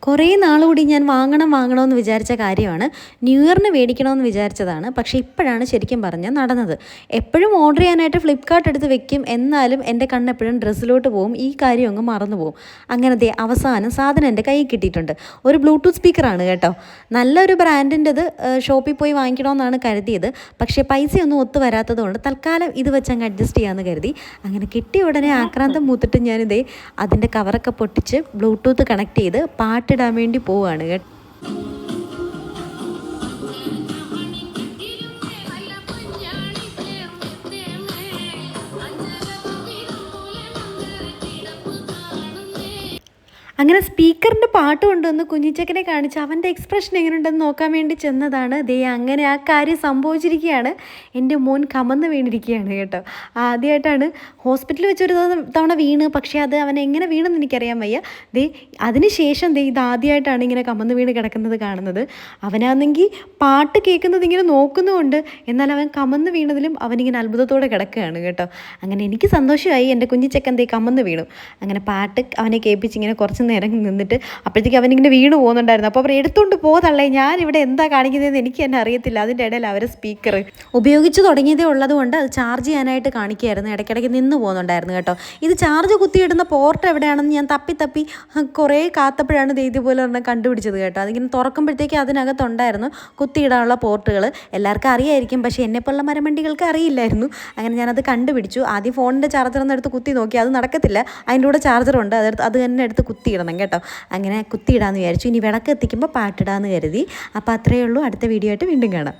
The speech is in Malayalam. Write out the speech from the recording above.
കുറേ നാളുകൂടി ഞാൻ വാങ്ങണമെന്ന് വിചാരിച്ച കാര്യമാണ്. ന്യൂ ഇയറിന് മേടിക്കണമെന്ന് വിചാരിച്ചതാണ്. പക്ഷേ ഇപ്പോഴാണ് ശരിക്കും പറഞ്ഞാൽ നടന്നത്. എപ്പോഴും ഓർഡർ ചെയ്യാനായിട്ട് ഫ്ലിപ്കാർട്ട് എടുത്ത് വെക്കും, എന്നാലും എൻ്റെ കണ്ണ് എപ്പോഴും ഡ്രസ്സിലോട്ട് പോകും. ഈ കാര്യം അങ്ങ് മറന്നു പോകും. അങ്ങനെ അവസാനം സാധനം എൻ്റെ കയ്യിൽ കിട്ടിയിട്ടുണ്ട്. ഒരു ബ്ലൂടൂത്ത് സ്പീക്കറാണ് കേട്ടോ. നല്ലൊരു ബ്രാൻഡിൻ്റെത് ഷോപ്പിൽ പോയി വാങ്ങിക്കണമെന്നാണ് കരുതിയത്. പക്ഷേ പൈസയൊന്നും ഒത്തു വരാത്തത് കൊണ്ട് തൽക്കാലം ഇത് വെച്ച് അങ്ങ് അഡ്ജസ്റ്റ് ചെയ്യാമെന്ന് കരുതി. അങ്ങനെ കിട്ടിയ ഉടനെ ആക്രാന്തം മൂത്തിട്ട് ഞാനിതേ അതിൻ്റെ കവറൊക്കെ പൊട്ടിച്ച് ബ്ലൂടൂത്ത് കണക്ട് ചെയ്ത് പാട്ടിടാൻ വേണ്ടി പോവുകയാണ് കേട്ടോ. അങ്ങനെ സ്പീക്കറിൻ്റെ പാട്ട് കൊണ്ടുവന്ന് കുഞ്ഞിച്ചക്കനെ കാണിച്ച് അവൻ്റെ എക്സ്പ്രഷൻ എങ്ങനെയുണ്ടെന്ന് നോക്കാൻ വേണ്ടി ചെന്നതാണ്. അങ്ങനെ ആ കാര്യം സംഭവിച്ചിരിക്കുകയാണ്. എൻ്റെ മോൻ കമന്ന് വീണിരിക്കുകയാണ് കേട്ടോ. ആദ്യമായിട്ടാണ് ഹോസ്പിറ്റലിൽ വെച്ചൊരു തവണ വീണ്, പക്ഷേ അത് അവൻ എങ്ങനെ വീണെന്ന് എനിക്കറിയാൻ വയ്യ. അതിന് ശേഷം ഇതാദ്യമായിട്ടാണ് ഇങ്ങനെ കമന്ന് വീണ് കിടക്കുന്നത് കാണുന്നത്. അവനാണെങ്കിൽ പാട്ട് കേൾക്കുന്നത് ഇങ്ങനെ നോക്കുന്നുമുണ്ട്, എന്നാൽ അവൻ കമന്ന് വീണതിലും അവനിങ്ങനെ അത്ഭുതത്തോടെ കിടക്കുകയാണ് കേട്ടോ. അങ്ങനെ എനിക്ക് സന്തോഷമായി. എൻ്റെ കുഞ്ഞിച്ചക്കൻ കമന്ന് വീണു. അങ്ങനെ പാട്ട് അവനെ കേൾപ്പിച്ച് ഇങ്ങനെ കുറച്ച് നേരം നിന്നിട്ട് അപ്പോഴത്തേക്ക് അവനിങ്ങനെ വീണ് പോകുന്നുണ്ടായിരുന്നു. അപ്പോൾ അവർ എടുത്തുകൊണ്ട് പോതള്ളേ, ഞാനിവിടെ എന്താ കാണിക്കുന്നതെന്ന് എനിക്ക് തന്നെ അറിയത്തില്ല. അതിൻ്റെ ഇടയിൽ അവർ സ്പീക്കർ ഉപയോഗിച്ച് തുടങ്ങിയതേ ഉള്ളത് കൊണ്ട് അത് ചാർജ് ചെയ്യാനായിട്ട് കാണിക്കുകയായിരുന്നു. ഇടയ്ക്കിടയ്ക്ക് നിന്ന് പോകുന്നുണ്ടായിരുന്നു കേട്ടോ. ഇത് ചാർജ് കുത്തിയിടുന്ന പോർട്ട് എവിടെയാണെന്ന് ഞാൻ തപ്പി കുറേ കാത്തപ്പോഴാണ് ഇതുപോലെ ഒരെണ്ണം കണ്ടുപിടിച്ചത് കേട്ടോ. അതിങ്ങനെ തുറക്കുമ്പോഴത്തേക്ക് അതിനകത്തുണ്ടായിരുന്നു കുത്തിയിടാനുള്ള പോർട്ടുകൾ. എല്ലാവർക്കും അറിയായിരിക്കും, പക്ഷേ എന്നെപ്പോലുള്ള മരമണ്ടികൾക്ക് അറിയില്ലായിരുന്നു. അങ്ങനെ ഞാനത് കണ്ടുപിടിച്ചു. ആദ്യം ഫോണിൻ്റെ ചാർജറൊന്നും എടുത്ത് കുത്തി നോക്കി, അത് നടക്കത്തില്ല. അതിൻ്റെ കൂടെ ചാർജറുണ്ട്, അത് തന്നെ എടുത്ത് കുത്തിയിടണം കേട്ടോ. അങ്ങനെ കുത്തിയിടാമെന്ന് വിചാരിച്ചു. ഇനി വിളക്ക് എത്തിക്കുമ്പോൾ പാട്ടിടാമെന്ന് കരുതി. അപ്പോൾ അത്രയേ ഉള്ളൂ. അടുത്ത വീഡിയോ ആയിട്ട് വീണ്ടും കാണാം.